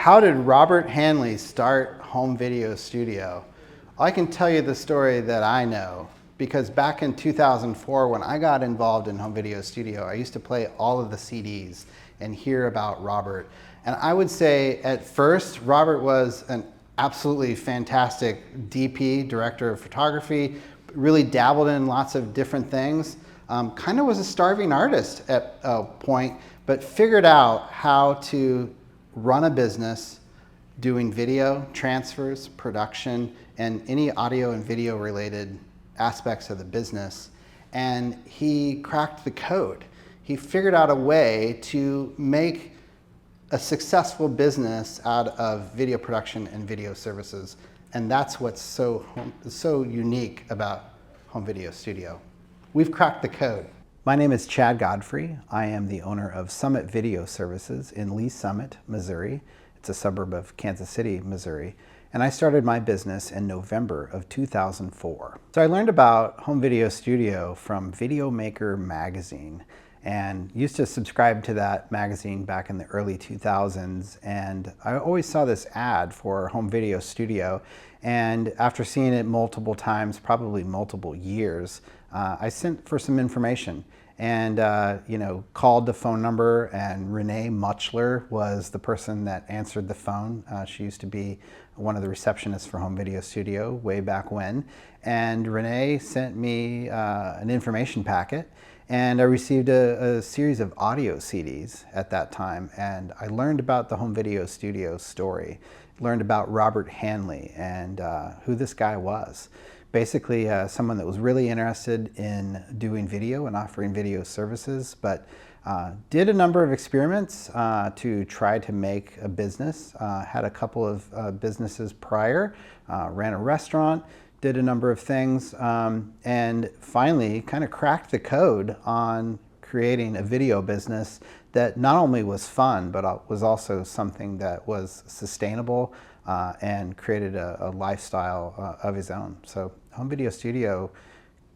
how did Robert Hanley start home video studio? I can tell you the story that I know, because back in 2004 when I got involved in home video studio, I used to play all of the CDs and hear about Robert. And I would say at first, Robert was an absolutely fantastic DP, director of photography, really dabbled in lots of different things. Kind of was a starving artist at a point, but figured out how to run a business doing video, transfers, production, and any audio and video related aspects of the business. And he cracked the code. He figured out a way to make a successful business out of video production and video services. And that's what's so unique about home video studio. We've cracked the code. My name is Chad Godfrey. I am the owner of Summit Video Services in Lee Summit, Missouri. It's a suburb of Kansas City, Missouri. And I started my business in November of 2004. So I learned about home video studio from Video Maker magazine, and used to subscribe to that magazine back in the early 2000s. And I always saw this ad for home video studio. And after seeing it multiple times, probably multiple years, I sent for some information and called the phone number, and Renee Muchler was the person that answered the phone. She used to be one of the receptionists for home video studio way back when. And Renee sent me an information packet, and I received a series of audio CDs at that time. And I learned about the home video studio story, learned about Robert Hanley and who this guy was. Basically someone that was really interested in doing video and offering video services, but did a number of experiments to try to make a business. Had a couple of businesses prior, ran a restaurant, did a number of things, and finally kind of cracked the code on creating a video business that not only was fun, but was also something that was sustainable and created a lifestyle of his own. So home video studio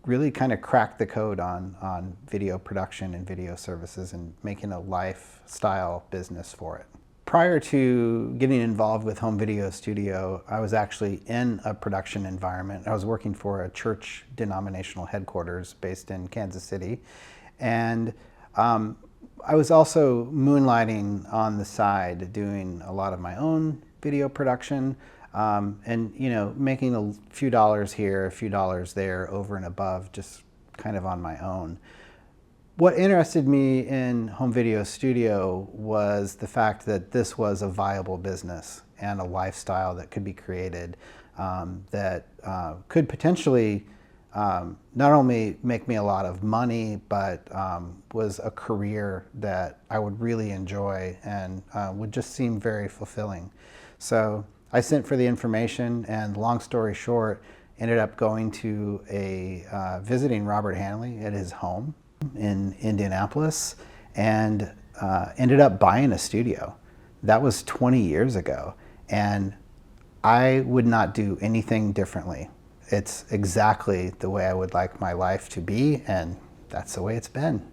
really kind of cracked the code on video production and video services and making a lifestyle business for it. Prior to getting involved with home video studio, I was actually in a production environment. I was working for a church denominational headquarters based in Kansas City. And I was also moonlighting on the side, doing a lot of my own video production, and making a few dollars here, a few dollars there, over and above, just kind of on my own. What interested me in home video studio was the fact that this was a viable business and a lifestyle that could be created, that could potentially not only make me a lot of money, but was a career that I would really enjoy and would just seem very fulfilling. So I sent for the information, and long story short, ended up going to visiting Robert Hanley at his home in Indianapolis, and ended up buying a studio. That was 20 years ago, and I would not do anything differently. It's exactly the way I would like my life to be, and that's the way it's been.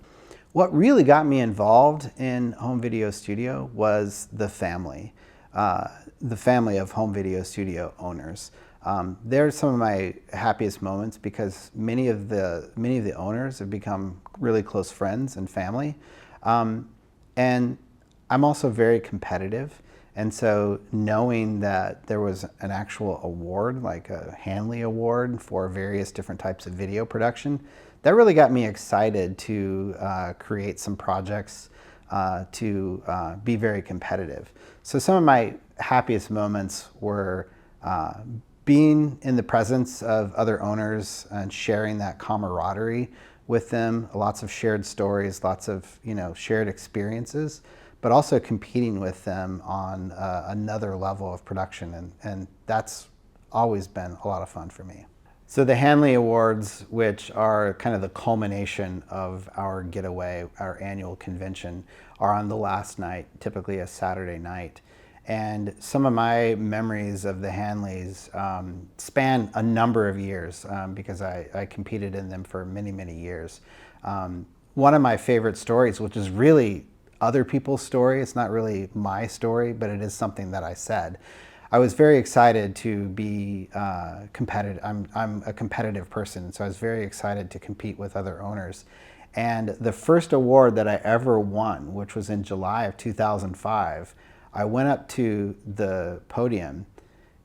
What really got me involved in home video studio was the family of home video studio owners. They're some of my happiest moments because many of the owners have become really close friends and family. And I'm also very competitive. And so knowing that there was an actual award, like a Hanley Award for various different types of video production, that really got me excited to create some projects to be very competitive. So some of my happiest moments were being in the presence of other owners and sharing that camaraderie with them, lots of shared stories, lots of shared experiences, but also competing with them on another level of production, and that's always been a lot of fun for me. So the Hanley Awards, which are kind of the culmination of our Getaway, our annual convention, are on the last night, typically a Saturday night. And some of my memories of the Hanleys span a number of years because I competed in them for many, many years. One of my favorite stories, which is really other people's story. It's not really my story, but it is something that I said. I was very excited to be competitive. I'm a competitive person, so I was very excited to compete with other owners. And the first award that I ever won, which was in July of 2005, I went up to the podium,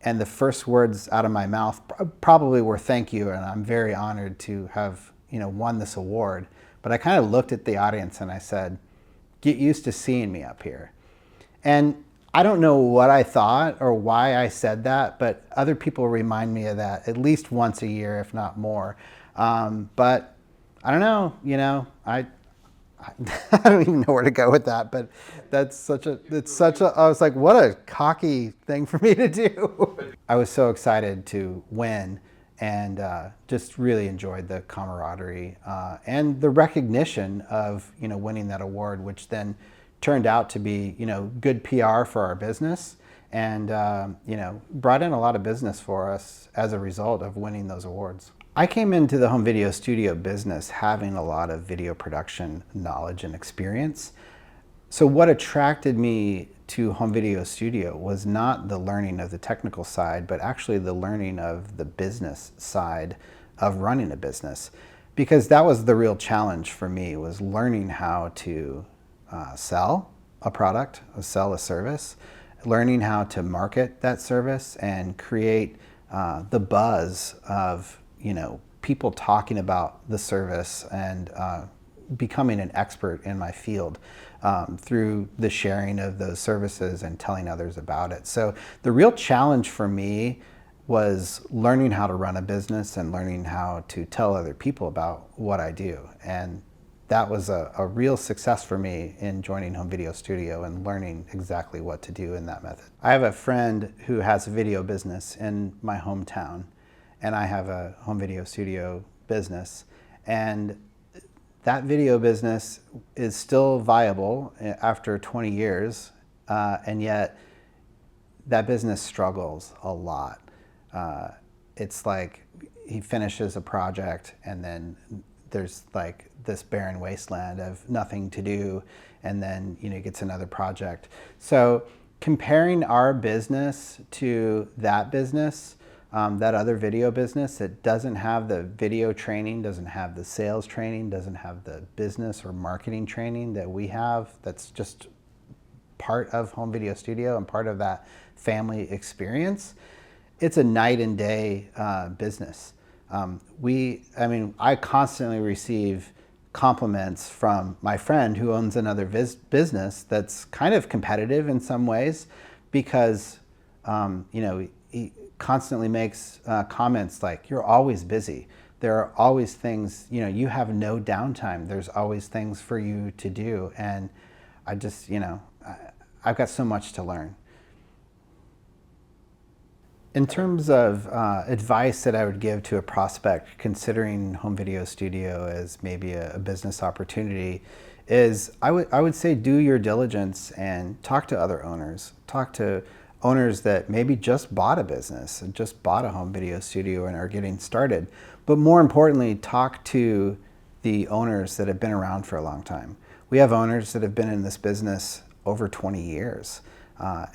and the first words out of my mouth probably were "thank you," and I'm very honored to have won this award. But I kind of looked at the audience and I said, "Get used to seeing me up here." And I don't know what I thought or why I said that, but other people remind me of that at least once a year, if not more. But I don't know, I don't even know where to go with that, but I was like, what a cocky thing for me to do. I was so excited to win and just really enjoyed the camaraderie and the recognition of, winning that award, which then turned out to be, good PR for our business and, brought in a lot of business for us as a result of winning those awards. I came into the home video studio business having a lot of video production knowledge and experience. So what attracted me to home video studio was not the learning of the technical side, but actually the learning of the business side of running a business. Because that was the real challenge for me, was learning how to sell a product, sell a service, learning how to market that service and create the buzz of people talking about the service and becoming an expert in my field through the sharing of those services and telling others about it. So the real challenge for me was learning how to run a business and learning how to tell other people about what I do. And that was a real success for me in joining Home Video Studio and learning exactly what to do in that method. I have a friend who has a video business in my hometown, and I have a home video studio business. And that video business is still viable after 20 years, and yet that business struggles a lot. It's like he finishes a project and then there's like this barren wasteland of nothing to do, and then he gets another project. So comparing our business to that business, that other video business that doesn't have the video training, doesn't have the sales training, doesn't have the business or marketing training that we have, that's just part of home video studio and part of that family experience, it's a night and day business. I constantly receive compliments from my friend who owns another business that's kind of competitive in some ways because, he constantly makes comments like, "You're always busy. There are always things, you have no downtime. There's always things for you to do." And I just, I've got so much to learn. In terms of advice that I would give to a prospect considering home video studio as maybe a business opportunity is I would say do your diligence and talk to other owners. Talk to owners that maybe just bought a business and just bought a home video studio and are getting started. But more importantly, talk to the owners that have been around for a long time. We have owners that have been in this business over 20 years.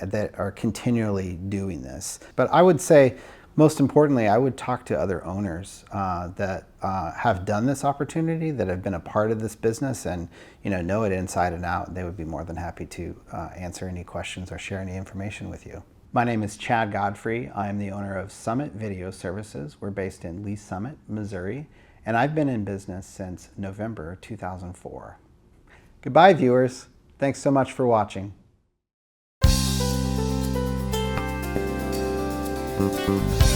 That are continually doing this. But I would say, most importantly, I would talk to other owners that have done this opportunity, that have been a part of this business and know it inside and out. They would be more than happy to answer any questions or share any information with you. My name is Chad Godfrey. I am the owner of Summit Video Services. We're based in Lee Summit, Missouri, and I've been in business since November 2004. Goodbye, viewers. Thanks so much for watching. Thank you.